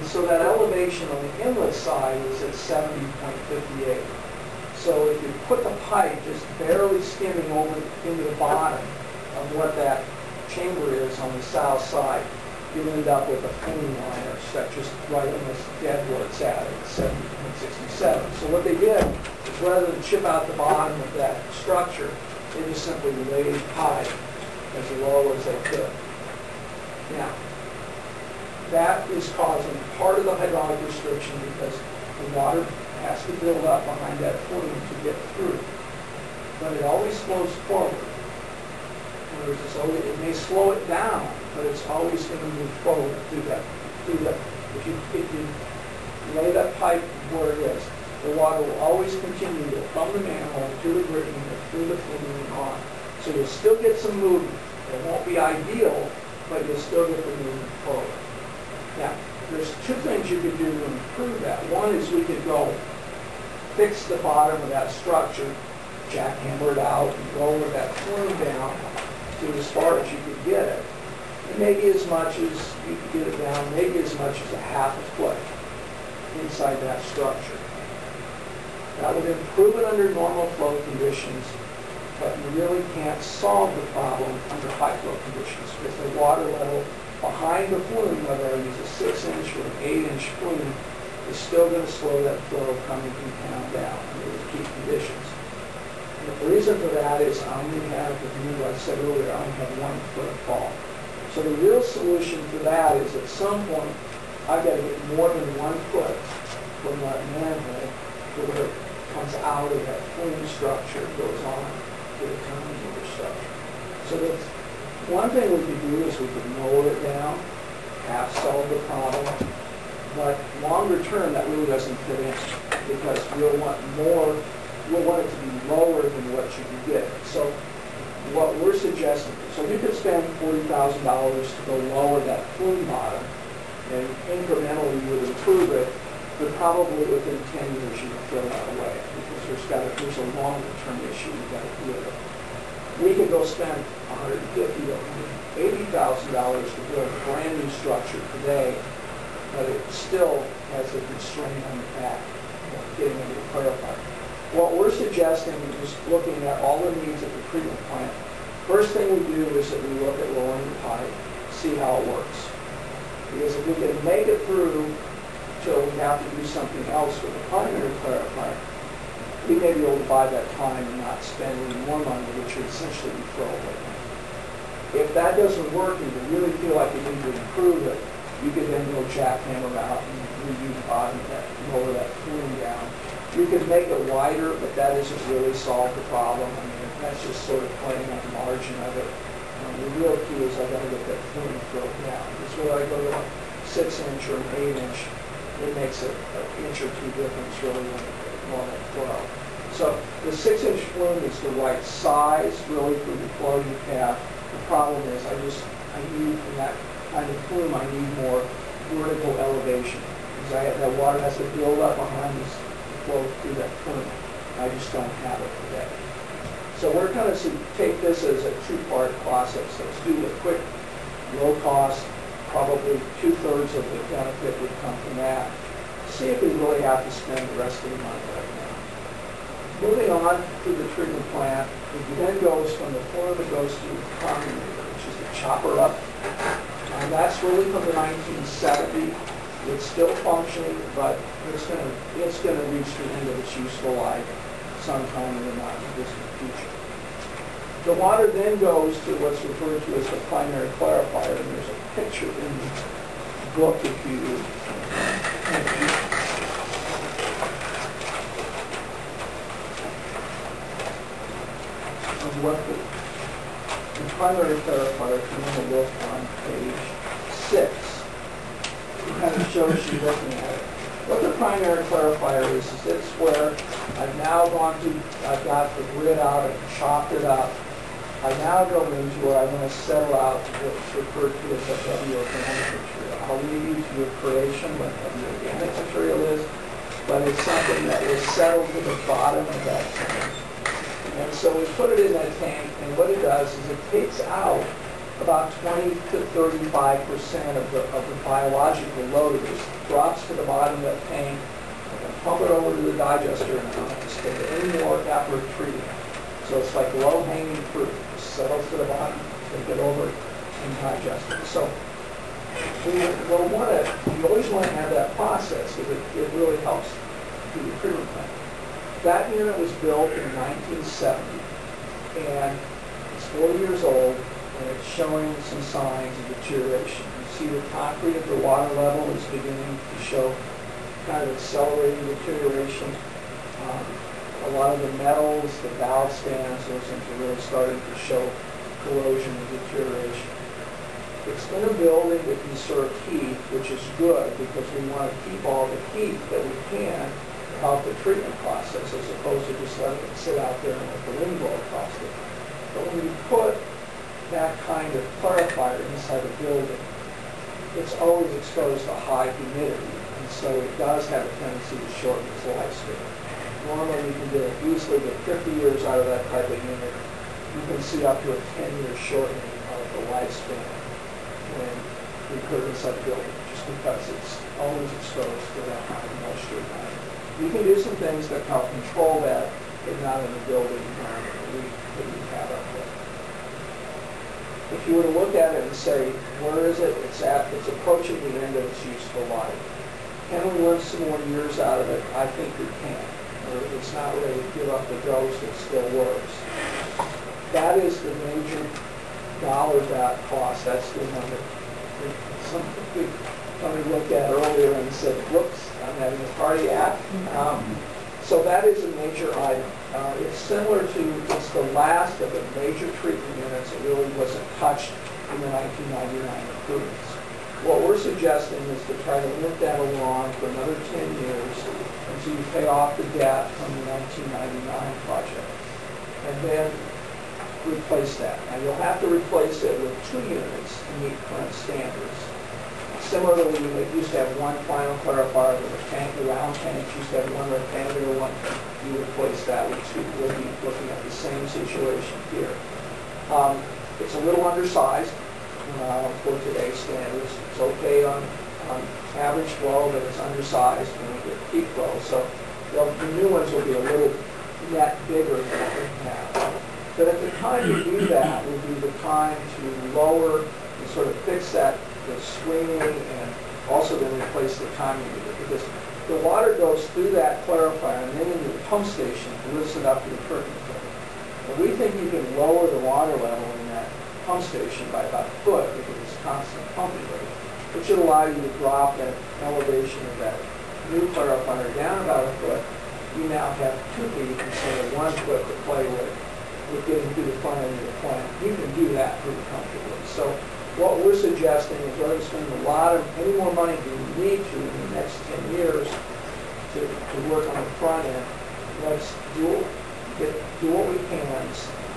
And so that elevation on the inlet side is at 70.58. So if you put the pipe just barely skimming over into the bottom of what that chamber is on the south side, you end up with a flume liner set just right almost dead where it's at 70.67. So what they did is rather than chip out the bottom of that structure, they just simply laid pipe as low as they could. Now, that is causing part of the hydraulic restriction because the water has to build up behind that flume to get through. But it always flows forward. In other words, it may slow it down, but it's always going to move forward through that. If you lay that pipe where it is, the water will always continue to from the manhole to the grating and through the flume and on. So you'll still get some movement. It won't be ideal, but you'll still get the movement forward. Now, there's two things you could do to improve that. One is we could go fix the bottom of that structure, jackhammer it out, and lower that flume down to as far as you could get it. And maybe as much as you could get it down, maybe as much as a half a foot inside that structure. That would improve it under normal flow conditions, but you really can't solve the problem under high flow conditions because the water level behind the flume, whether I use a 6-inch or an 8-inch flume, is still going to slow that flow coming from town down under the key conditions. And the reason for that is I only have, I said earlier, I only have 1 foot of fall. So the real solution for that is at some point I've got to get more than 1 foot from that manhole to where it comes out of that flume structure and goes on to the conduit structure. So that's one thing we could do is we could lower it down, half solve the problem, but longer term that really doesn't fit in because we'll want it to be lower than what you can get. So what we're suggesting, so you could spend $40,000 to go lower that flume bottom and incrementally you would improve it, but probably within 10 years you would throw that away because there's a longer term issue you've got to deal with. We could go spend $150,000 to $180,000 to build a brand new structure today, but it still has a constraint on the back, getting into the clarifier. What we're suggesting is looking at all the needs of the treatment plant. First thing we do is that we look at lowering the pipe, see how it works. Because if we can make it through till we have to do something else with the primary clarifier, we may be able to buy that time and not spend any more money, which would essentially be throwaway money. If that doesn't work and you really feel like you need to improve it, you could then go jackhammer out and redo the bottom, lower that flume down. You could make it wider, but that doesn't really solve the problem. I mean, that's just sort of playing on the margin of it. The real key is I've got to get that flume filled down. Because whether I go to a 6-inch or an 8-inch, it makes an inch or two difference really when it's normal flow. So the 6-inch flume is the right size really for the flow you have. The problem is I need from that kind of flume, I need more vertical elevation. Because that water has to build up behind this flow through that flume. I just don't have it today. So we're going to take this as a 2-part process. Let's do a quick, low cost, probably 2/3 of the benefit would come from that. See if we really have to spend the rest of the money right now. Moving on to the treatment plant, it then goes from the flume that goes to the conduit, which is the chopper up. And that's really from the 1970s. It's still functioning, but it's going to reach the end of its useful life sometime in the not-too-distant future. The water then goes to what's referred to as the primary clarifier, and there's a picture in the book if you of what the primary clarifier can look on page 6. It kind of shows you looking at it. What the primary clarifier is it's where I've now I've got the grid out, I've chopped it up. I now go into where I want to settle out what's referred to as a heavy organic material. I'll leave you to your creation what heavy organic material is, but it's something that will settle to the bottom of that tank. And so we put it in that tank, and what it does is it takes out about 20 to 35% of the biological load just drops to the bottom of that tank. We're going to pump it over to the digester and not just take any more after treating it. So it's like low-hanging fruit. It settles to the bottom, take it over, and digest it. So you always want to have that process because it really helps do the treatment plant. That unit was built in 1970, and it's 40 years old, and it's showing some signs of deterioration. You see the concrete at the water level is beginning to show kind of accelerating deterioration. A lot of the metals, the valve stands, those things are really starting to show corrosion and deterioration. It's in a building that can serve heat, which is good because we want to keep all the heat that we can to help the treatment process as opposed to just letting it sit out there and let the wind blow across it. But when you put that kind of clarifier inside a building, it's always exposed to high humidity, and so it does have a tendency to shorten its lifespan. Normally you can easily get 50 years out of that type of unit. You can see up to a 10-year shortening of the lifespan when we put it inside the building, just because it's always exposed to that high moisture. You can do some things that help control that, but not in the building environment that we have up there. If you were to look at it and say, where is it? It's approaching the end of its useful life. Can we run some more years out of it? I think we can. Or if it's not ready to give up the ghost, it still works. That is the major dollars out cost. That's the number. Somebody looked at earlier and said, whoops, I'm having a cardiac. So that is a major item. It's similar to, it's the last of the major treatment units that really wasn't touched in the 1999 improvements. What we're suggesting is to try to limp that along for another 10 years until you pay off the debt from the 1999 project. And then replace that. Now you'll have to replace it with 2 units to meet current standards. Similarly, we used to have one final clarifier with a tank, the round tanks used to have one rectangular one. You replace that with 2. We'll be looking at the same situation here. It's a little undersized for today's standards. It's okay on average flow, but it's undersized when we get peak flow. So the new ones will be a little net bigger than what we have. But at the time to do that would be the time to lower and sort of fix that, the screening, and also then replace the timing meter, because the water goes through that clarifier and then into the pump station to lifts it up to the perking filter. And we think you can lower the water level in that pump station by about a foot because it's constant pumping rate, which should allow you to drop that elevation of that new clarifier down about a foot. You now have 2 feet instead of 1 foot to play with getting through the front end of the plant. You can do that pretty comfortably. So what we're suggesting is rather than spending any more money than we need to in the next 10 years to work on the front end, let's do what we can.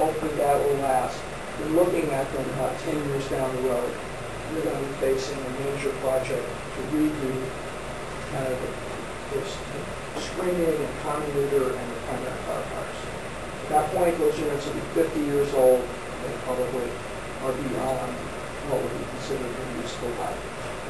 Hopefully that will last. We're looking at them about 10 years down the road. We're going to be facing a major project to redo kind of this screening and convoluter and the primary clarifiers. At that point, those units will be 50 years old. They probably are beyond what would be considered a useful life.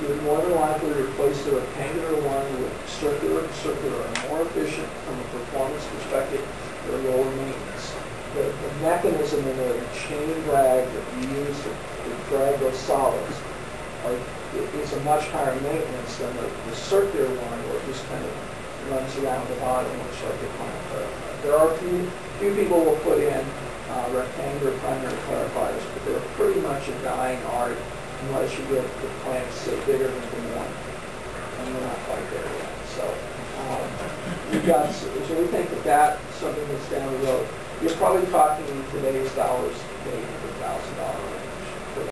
You would more than likely replace the rectangular one with circular and more efficient from a performance perspective. They're lower maintenance. The mechanism in the chain drag that you use to drag those solids is a much higher maintenance than the circular one where it just kind of runs around the bottom, much like a plant clarifier. There are a few people will put in rectangular primary clarifiers, but they're pretty much a dying art unless you get the plants say bigger than the one, and we're not quite there yet. So so we think that that's something that's down the road. You're probably talking in today's dollars, $800,000